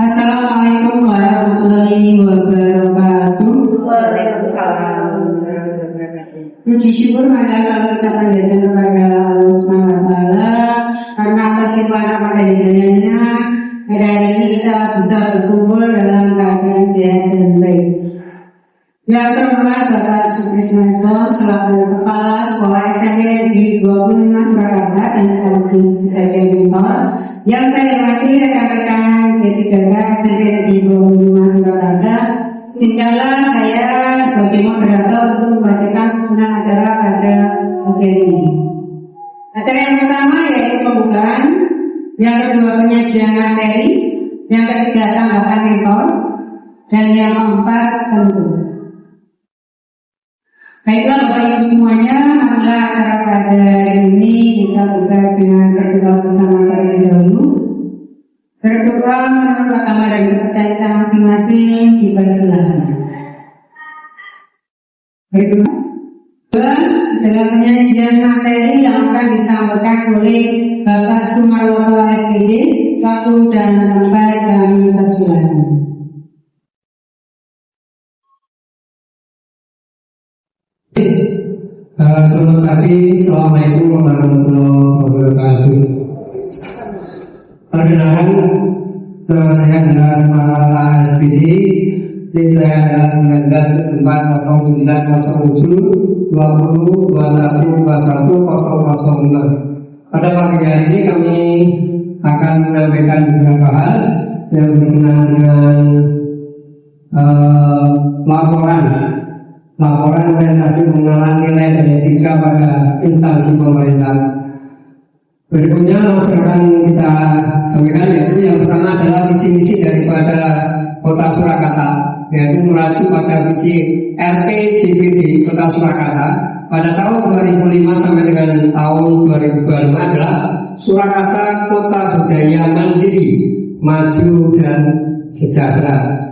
Assalamualaikum warahmatullahi wabarakatuh. Waalaikumsalam. Puji syukur marilah selalu kita panjatkan kepada Allah Subhanahu wa Ta'ala karena atas limpahan pada hidayahnya pada hari ini kita bisa berkumpul dalam keadaan sehat dan baik. Yang terhormat Bapak Sukrisnasmo selaku Kepala Sekolah SMP di 25 Surakarta dan sekaligus sebagai mentor. Yang saya hormati rekan-rekan D3K SMP di 25 Surakarta. Izinkanlah saya sebagai moderator untuk membacakan susunan acara pada bagian ini. Acara yang pertama yaitu pembukaan, yang kedua penyajian materi, yang ketiga tanggapan mentor, dan yang keempat tentu. Baiklah Bapak Ibu semuanya, marilah acara pada hari ini kita buka dengan berdoa bersama terlebih dahulu. Berdoa menurut agama dan kepercayaan kita masing-masing, dipersilakan. Berdoa dalam penyajian materi yang akan disampaikan oleh Bapak Sumarwoto SPD, waktu dan tempat kami persilakan. Selamat pagi, Assalamualaikum warahmatullahi wabarakatuh. Perkenalkan, nama saya adalah Sumarwoto SPD. NIM saya adalah 1974090720212105. Pada pagi hari ini kami akan menyampaikan beberapa hal yang berkenaan dengan laporan orientasi pengenalan nilai dan etika pada instansi pemerintah. Berikutnya langsung akan kita sampaikan, yaitu yang pertama adalah visi-misi daripada Kota Surakarta, yaitu mengacu pada visi RPJPD Kota Surakarta pada tahun 2005 sampai dengan tahun 2025 adalah Surakarta Kota Budaya Mandiri, Maju dan Sejahtera.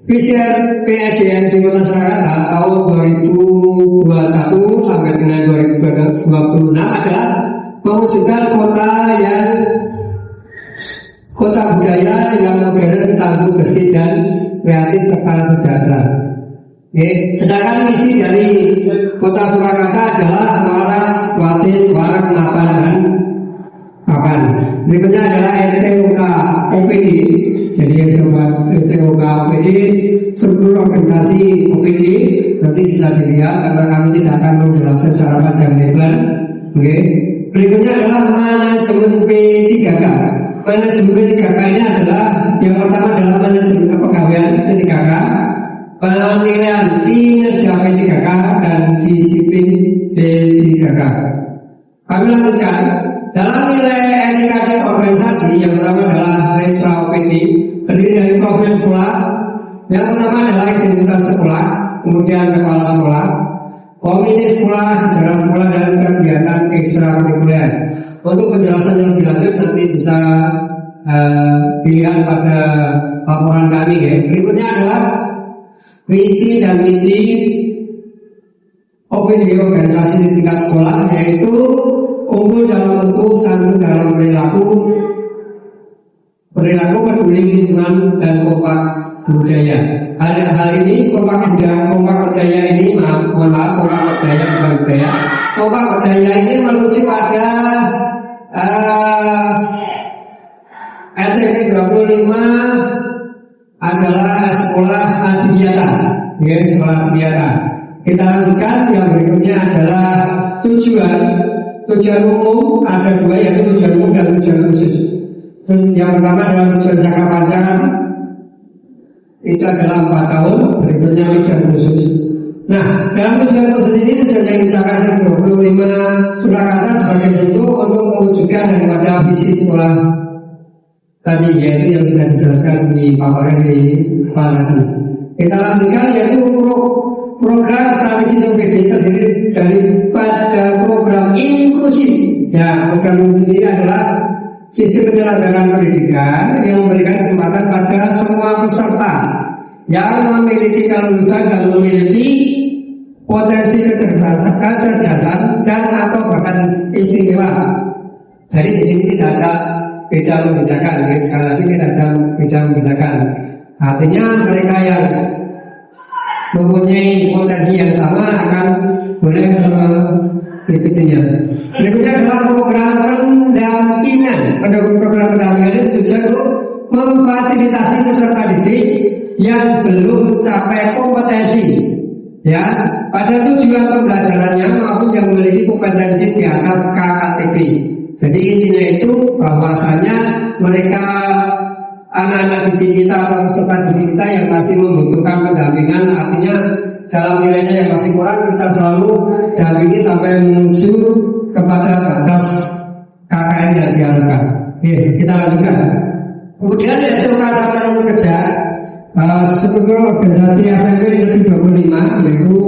Visi PSJN di Kota Surakarta tahun 2021 sampai dengan 2026 adalah mewujudkan kota budaya yang modern, tangguh, bersih dan kreatif serta sejahtera. Sedangkan misi dari Kota Surakarta adalah waras, wasis, warak, mapan dan papan. Berikutnya adalah STOK OPD. Jadi STOK OPD, struktur organisasi OPD nanti bisa dilihat karena kami tidak akan menjelaskan secara panjang lebar. Berikutnya adalah manajemen P3K. Manajemen P3K ini adalah yang pertama adalah manajemen kepegawaian P3K, penilaian kinerja P3K dan disiplin P3K. Kami lanjutkan dalam nilai etika di organisasi. Yang pertama adalah Resra OPD, terdiri dari profil sekolah. Yang pertama adalah identitas sekolah, kemudian kepala sekolah, komite sekolah, sejarah sekolah, dan kegiatan ekstrakurikuler. Untuk penjelasan yang lebih lanjut nanti bisa dilihat pada laporan kami. Berikutnya adalah visi dan misi OPD organisasi di tingkat sekolah, yaitu unggul dalam bentuk, santun dalam perilaku, peduli lingkungan, dan kompak budaya. Hal ini kompak budaya ini, kompak budaya ini menuju pada SMP 25 adalah sekolah adiwiyata, sekolah adiwiyata. Kita lanjutkan, yang berikutnya adalah tujuan umum. Ada dua, yaitu tujuan umum dan tujuan khusus. Yang pertama adalah tujuan jangka panjang, itu adalah 4 tahun. Berikutnya tujuan khusus. Nah, dalam tujuan khusus ini tujuan yang dicapai 25 Surakarta sebagai bentuk untuk mewujudkan daripada visi sekolah tadi, yaitu yang sudah dijelaskan di paparan di kepala tadi. Kita lanjutkan, yaitu program strategi OPD terdiri daripada program inklusif. Ya, program ini adalah sistem penyelenggaraan pendidikan yang memberikan kesempatan pada semua peserta yang memiliki kelulusan dan memiliki potensi kecerdasan dan atau bahkan istimewa. Jadi di sini tidak ada beda membedakan. Ya, sekali lagi tidak ada beda membedakan. Artinya mereka yang mempunyai potensi yang sama akan boleh mengikutinya. Berikutnya adalah program pendampingan. Program pendampingan itu tujuan untuk memfasilitasi peserta didik yang belum mencapai kompetensi, ya, pada tujuan pembelajarannya maupun yang memiliki kompetensi di atas KKTP. Jadi intinya itu bahwasanya mereka anak-anak didik kita atau peserta didik kita yang masih membutuhkan pendampingan, artinya dalam nilainya yang masih kurang, kita selalu dampingi sampai menuju kepada batas KKM yang diharapkan. Kita lanjutkan. Kemudian SMK Satuan Kerja sebagai organisasi SMP Negeri 25, yaitu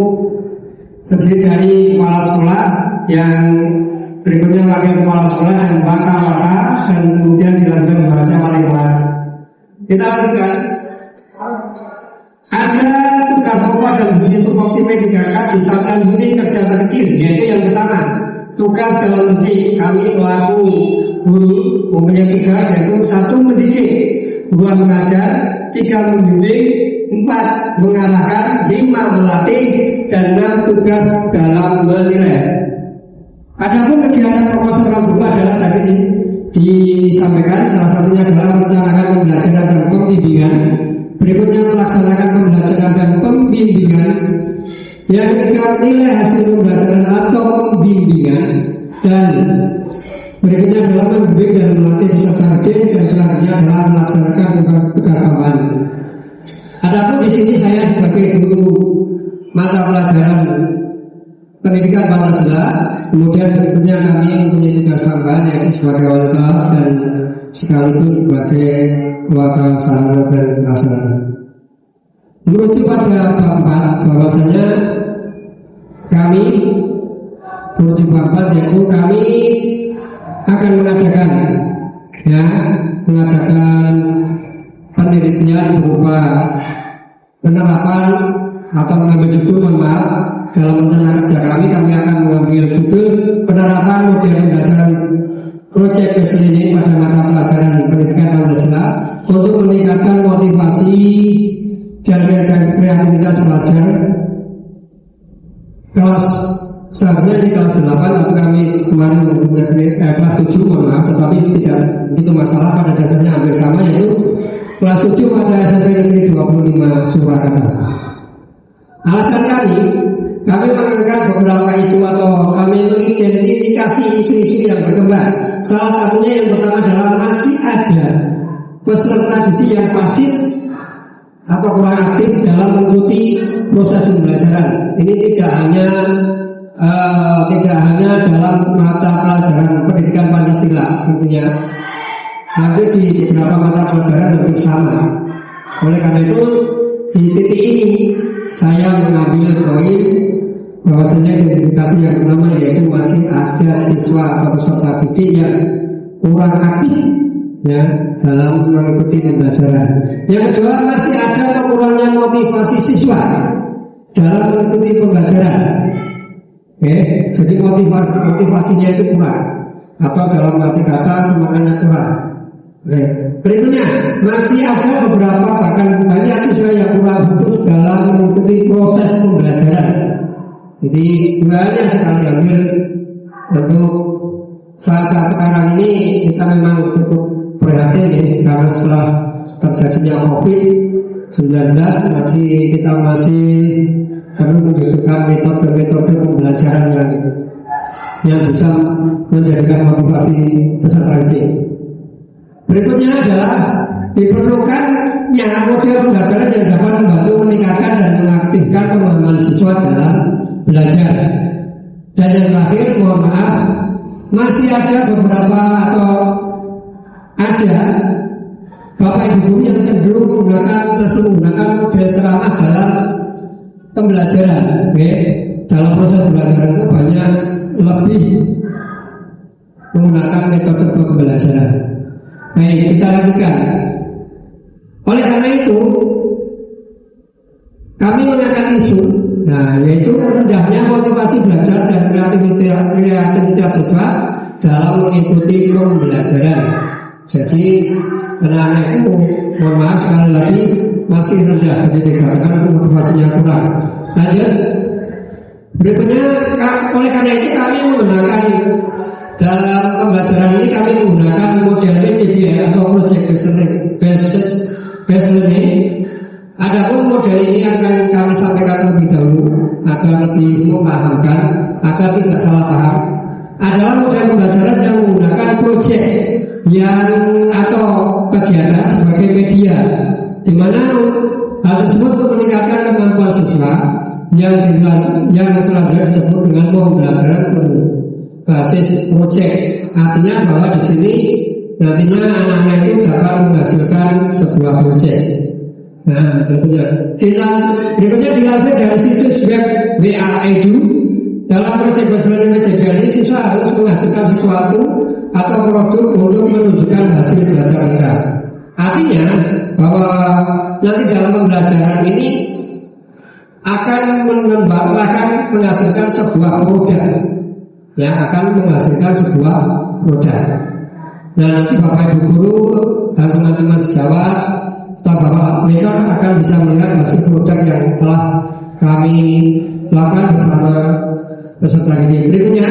terdiri dari kepala sekolah yang berikutnya wakil kepala sekolah dan waka-waka, dan kemudian dilanjutkan membaca wali kelas. Kita lanjutkan. Ada tugas pokok dan fungsi tupoksi P3K di Satuan Unit Kerja Terkecil, yaitu yang pertama, tugas dalam mendidik. Kami selaku guru mempunyai tugas yaitu 1. Mendidik, 2. Mengajar, 3. Membimbing, 4. Mengarahkan, 5. Melatih, dan 6. Tugas dalam menilai. Adapun kegiatan pokok serta buku adalah tadi disampaikan, salah satunya adalah merencanakan pembelajaran dan pembimbingan. Berikutnya melaksanakan pembelajaran dan pembimbingan. Yang ketiga, nilai hasil pembelajaran atau pembimbingan. Dan berikutnya adalah membimbing dan melatih peserta didik, dan selanjutnya adalah melaksanakan tugas tambahan. Adapun di sini saya sebagai guru mata pelajaran pendidikan Pancasila, kemudian berikutnya kami mempunyai tugas tambahan yaitu sebagai wali kelas dan sekaligus sebagai wakil sarana dan prasarana. Merujuk pada bab 4 bahwasanya kami merujuk bab 4 yaitu kami akan mengadakan penelitian berupa penerapan atau mengambil judul, dalam rencana kerja kami akan mengambil judul penerapan model pembelajaran proyek keseluruhan pada mata pelajaran pendidikan Pancasila untuk meningkatkan motivasi dan kreativitas pelajar. Kelas selanjutnya di kelas 8 atau kami kemarin kelas 7 tetapi tidak itu masalah, pada dasarnya hampir sama, yaitu kelas 7 pada SMP Negeri 25 Surakarta. Alasan kami mengangkat beberapa isu atau kami mengidentifikasi isu-isu yang berkembang. Salah satunya yang pertama adalah masih ada peserta didik yang pasif atau kurang aktif dalam mengikuti proses pembelajaran. Ini tidak hanya dalam mata pelajaran pendidikan Pancasila, tentunya hampir di beberapa mata pelajaran hampir sama. Oleh karena itu di titik ini saya mengambil poin bahwasanya identifikasi yang pertama yaitu masih ada siswa atau peserta didik yang kurang aktif dalam mengikuti pembelajaran. Yang kedua, masih ada kekurangnya motivasi siswa dalam mengikuti pembelajaran. Jadi motivasinya itu kurang, atau dalam arti kata semangatnya kurang. Berikutnya, masih ada beberapa bahkan banyak siswa yang kurang fokus dalam mengikuti proses pembelajaran. Jadi banyak sekali hampir untuk saat-saat sekarang ini kita memang cukup prihatin karena setelah terjadinya COVID-19 kita masih perlu membutuhkan metode-metode pembelajaran yang bisa menjadikan motivasi peserta didik. Berikutnya adalah diperlukannya model pembelajaran yang dapat membantu meningkatkan dan mengaktifkan pemahaman siswa dalam belajar. Dan yang terakhir, mohon maaf, masih ada beberapa atau ada bapak ibu guru yang cenderung menggunakan model ceramah dalam pembelajaran. Dalam proses pembelajaran itu banyak lebih menggunakan metode pembelajaran. Baik, kita lanjutkan. Oleh karena itu, kami mengangkat isu, yaitu rendahnya motivasi belajar dan kreativitas siswa dalam mengikuti pembelajaran. Jadi anak-anak itu mohon maaf sekali lagi masih rendah, jadi dikatakan motivasinya kurang. Lanjut. Berikutnya, oleh karena itu kami menggunakan dalam pembelajaran ini kami menggunakan model PJBL atau Project Based Learning. Adapun model ini akan kami sampaikan terlebih dahulu agar lebih memahamkan, agar tidak salah paham. Adalah model pembelajaran yang menggunakan project yang atau kegiatan sebagai media, di mana hal tersebut untuk meningkatkan kemampuan siswa yang selanjutnya disebut dengan pembelajaran berbasis project. Artinya bahwa di sini nantinya anak-anak itu dapat menghasilkan sebuah project. Nah, berikutnya dilansir dari situs web WA Edu. Dalam project based learning PJBL ini siswa harus menghasilkan sesuatu atau produk untuk menunjukkan hasil belajar mereka. Artinya bahwa nanti dalam pembelajaran ini akan menghasilkan sebuah produk, ya, akan menghasilkan sebuah produk. Nah, nanti Bapak Ibu guru dan teman-teman sejawat atau Bapak mereka akan bisa melihat hasil produk yang telah kami lakukan bersama peserta didik. Berikutnya,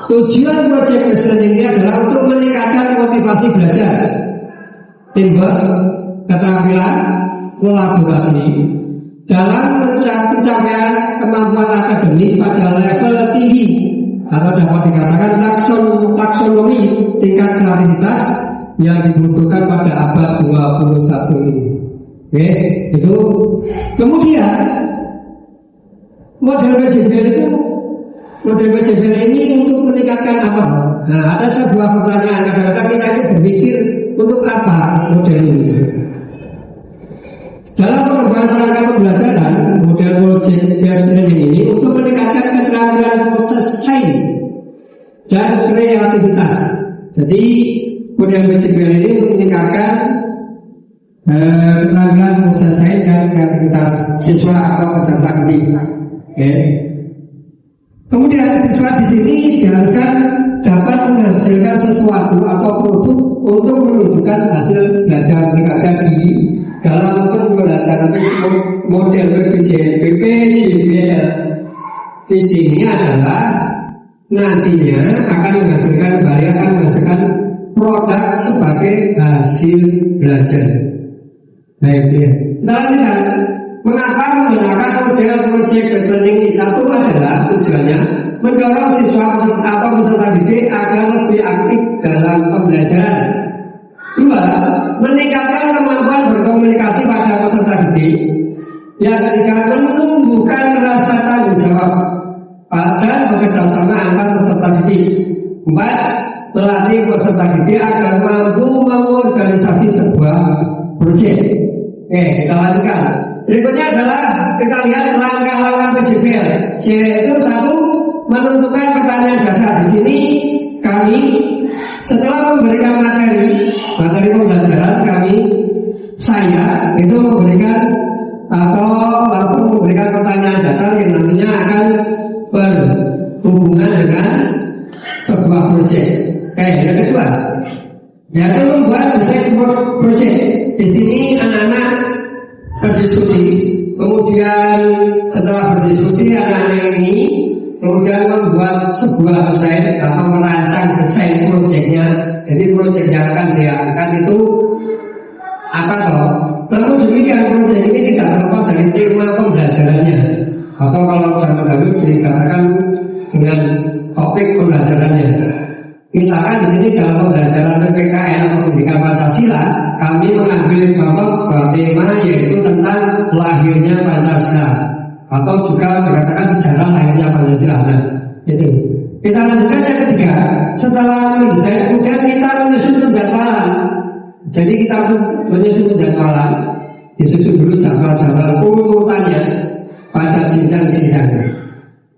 tujuan project based learning ini adalah untuk meningkatkan motivasi belajar, teamwork, keterampilan, kolaborasi dalam pencapaian kemampuan akademik pada level tinggi atau dapat dikatakan taksonomi tingkat kreativitas yang dibutuhkan pada abad 21 ini. Oke, itu. Kemudian model PJBL ini untuk meningkatkan apa? Nah, ada sebuah pertanyaan, kadang-kadang kita itu berpikir untuk apa model ini? Dalam pengembangan perangkat pembelajaran, model project based learning ini untuk meningkatkan keterampilan proses sains dan kreativitas. Jadi model PJBL ini untuk meningkatkan keterampilan proses sains dan kreativitas siswa atau peserta didik. Kemudian siswa di sini diharuskan dapat menghasilkan sesuatu atau produk untuk menunjukkan hasil belajar mereka. Jadi dalam pembelajaran model PJBL di sini adalah nantinya akan menghasilkan produk sebagai hasil belajar. Baik, ya. Kita lanjutkan. Mengapa menggunakan model project based learning ini? Satu adalah tujuannya mendorong siswa atau peserta didik agar lebih aktif dalam pembelajaran. Dua, meningkatkan kemampuan berkomunikasi pada peserta didik. Yang ketiga, menumbuhkan rasa tanggung jawab dan bekerjasama antar peserta didik. Empat, melatih peserta didik agar mampu mengorganisasi sebuah proyek. Kita lanjutkan. Berikutnya adalah kita lihat langkah-langkah PJBL, yaitu satu, menentukan pertanyaan dasar. Di sini kami setelah memberikan materi pembelajaran saya itu memberikan atau langsung memberikan pertanyaan dasar yang nantinya akan berhubungan dengan sebuah proyek. Yang kedua, yaitu membuat desain proyek. Di sini anak-anak berdiskusi, kemudian setelah berdiskusi anak-anak ini kemudian membuat sebuah desain atau merancang desain proyeknya. Jadi proyek yang akan diangkat itu apa toh? Namun demikian proyek ini tidak terlepas dari tema pembelajarannya, atau kalau zaman dahulu dikatakan dengan topik pembelajarannya. Misalkan di sini dalam pembelajaran PPKN atau pendidikan Pancasila, kami mengambil contoh sebuah tema yaitu tentang lahirnya Pancasila, atau juga dikatakan sejarah lahirnya Pancasila. Nah, itu. Kita lanjutkan yang ketiga. Setelah mendesain, kemudian kita menyusun penjadwalan. Jadi kita menyusun penjadwalan, disusun dulu jadwal-jadwal urutannya pada jenjang-jenjangnya.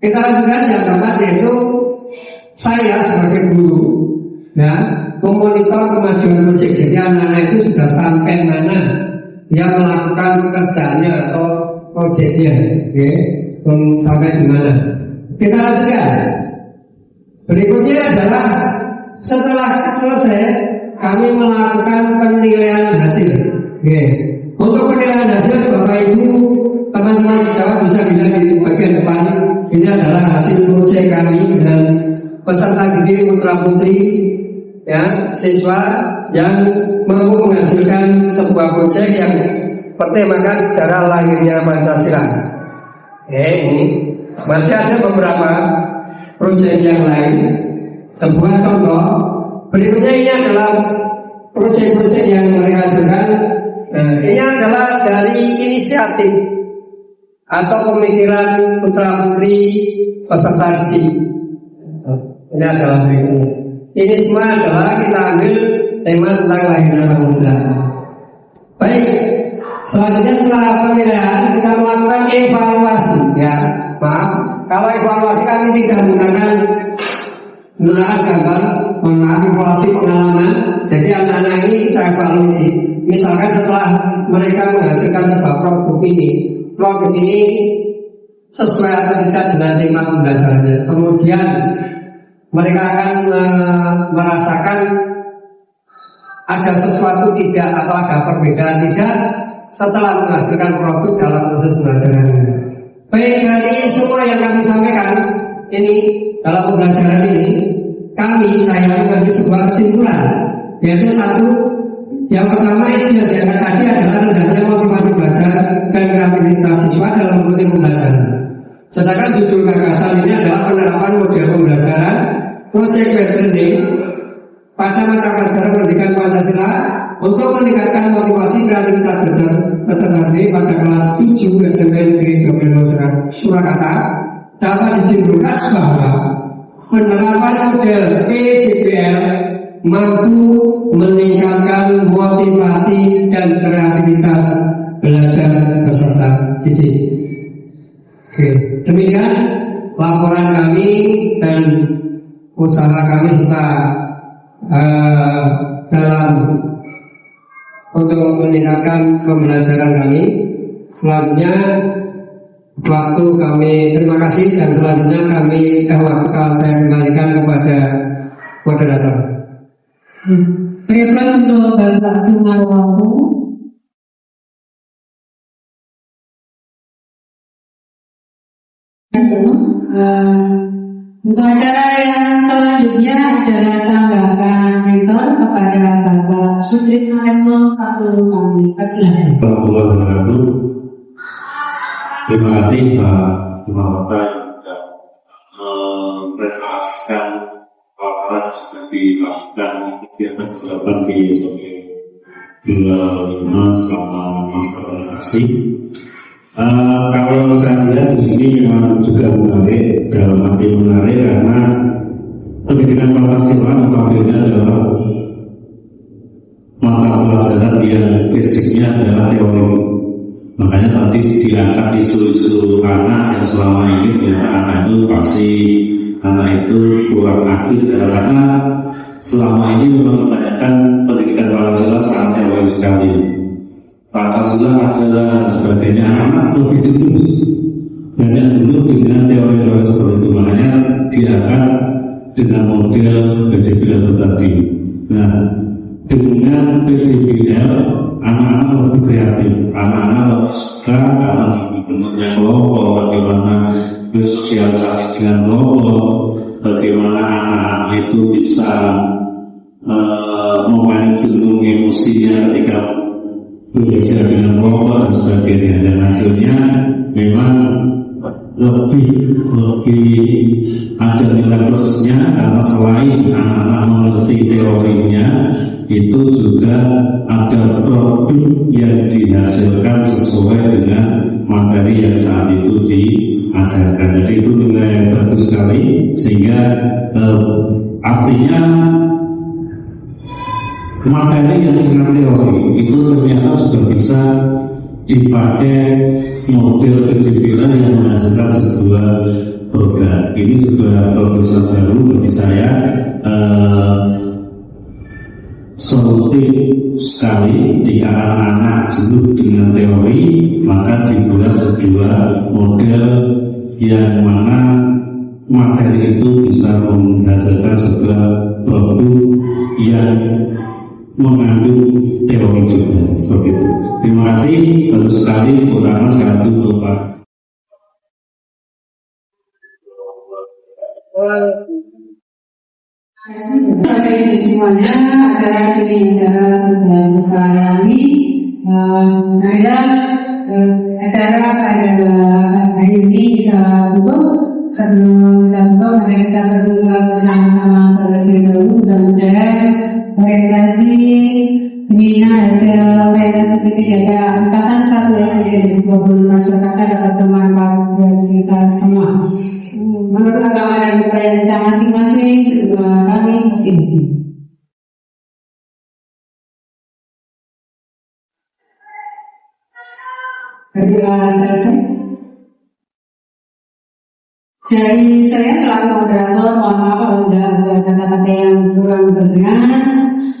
Kita lanjutkan yang keempat, yaitu saya sebagai guru, ya, memonitor kemajuan proyek. Jadi anak-anak itu sudah sampai mana dia melakukan pekerjaannya atau proyeknya, ya, sampai di mana. Kita lanjutkan. Berikutnya adalah setelah selesai kami melakukan penilaian hasil. Oke. Untuk penilaian hasil, Bapak Ibu, teman-teman sejawat bisa dilihat di bagian depan. Ini adalah hasil proyek kami dengan peserta didik putra putri, ya, siswa yang mampu menghasilkan sebuah proyek yang bertemakan sejarah lahirnya Pancasila. Ini masih ada beberapa proyek yang lain. Sebuah contoh berikutnya, ini adalah proyek-proyek yang mereka hasilkan. Ini adalah dari inisiatif atau pemikiran putra putri peserta didik. Ini adalah berikutnya. Ini semua adalah kita ambil tema tentang lahirnya bangsa. Baik, selanjutnya setelah penilaian kita melakukan evaluasi. Ya, maaf, kalau evaluasi kami tidak menggunakan gambar, evaluasi pengalaman. Jadi anak-anak ini kita evaluasi. Misalkan setelah mereka menghasilkan sebuah produk ini sesuai atau tidak dengan tema pembelajarannya. Kemudian mereka akan merasakan ada sesuatu tidak atau ada perbedaan tidak setelah menghasilkan produk dalam proses pembelajarannya. Baik, dari semua yang kami sampaikan ini dalam pembelajaran ini, saya mengambil sebuah kesimpulan, yaitu satu, yang pertama istilah yang tadi adalah rendahnya motivasi belajar dan kreativitas siswa dalam mengikuti pembelajaran. Sedangkan judul gagasan ini adalah penerapan model pembelajaran project based learning pada mata pelajaran pendidikan Pancasila untuk meningkatkan motivasi kreativitas belajar peserta didik pada kelas 7 SMP Negeri 12 Surakarta. Dapat disimpulkan bahwa penerapan model PJBL mampu meningkatkan motivasi dan kreativitas belajar peserta didik. Oke, demikian laporan kami dan usaha kami kita dalam untuk meningkatkan pembelajaran kami. Selanjutnya waktu kami terima kasih, dan selanjutnya waktu saya kembalikan kepada moderator. Baiklah, untuk Bapak Sumarwaku. Untuk acara yang selanjutnya adalah tanggapan rektor kepada Bapak Sutrisno Esno Fatul kami. Persilakan. Terima kasih Pak Sumarwata yang sudah mempresentasikan paparan yang sudah dilakukan kegiatan dilakukan di SOP 25 selama masa orientasi. Kalau saya lihat di sini memang juga menarik, dalam arti menarik karena pendidikan Pancasila notabene adalah mata pelajaran yang basicnya adalah teori. Makanya tadi diangkat isu-isu anak yang selama ini ternyata anak itu pasti anak itu kurang aktif, karena selama ini memang kebanyakan pendidikan Pancasila sangat teori sekali. Pancasila adalah sebagainya, anak lebih jenuh, banyak jenuh dengan teori-teori seperti itu. Makanya diangkat dengan model PJBL tadi. Nah, dengan PJBL anak-anak lebih kreatif, anak-anak lebih suka karena dibentuknya kelompok, bagaimana bersosialisasi dengan kelompok, bagaimana anak-anak itu bisa memanage emosinya ketika belajar dengan kelompok dan sebagainya. Dan hasilnya memang lebih ada nilai plusnya, karena selain anak-anak mengerti teorinya, itu juga ada produk yang dihasilkan sesuai dengan materi yang saat itu diajarkan. Jadi itu nilai yang bagus sekali, sehingga artinya materi yang sangat teori itu ternyata sudah bisa dipakai model PJBL yang menghasilkan sebuah program. Ini sebuah program baru bagi saya, solutif sekali. Ketika anak-anak jenuh dengan teori, maka dibuat sebuah model yang mana materi itu bisa menghasilkan sebuah produk yang sekali kurang sekali Bapak. Pada ini semuanya acara ini adalah sudah dilayani. Adalah acara pada hari ini kita tutup. Sebelum kita tutup, mari kita berdoa bersama-sama terlebih dahulu. Mudah-mudahan orientasi pembina ada angkatan 1 SMP 25 Surakarta dapat bermanfaat buat kita semua. Menurut agama dan budaya kita masing-masing, kami Muslim. Berdoa selesai. Dari saya selaku moderator, mohon maaf apabila ada kata-kata yang kurang berkenan.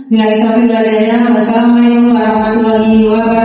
Bila itu, wassalamualaikum warahmatullahi wabarakatuh.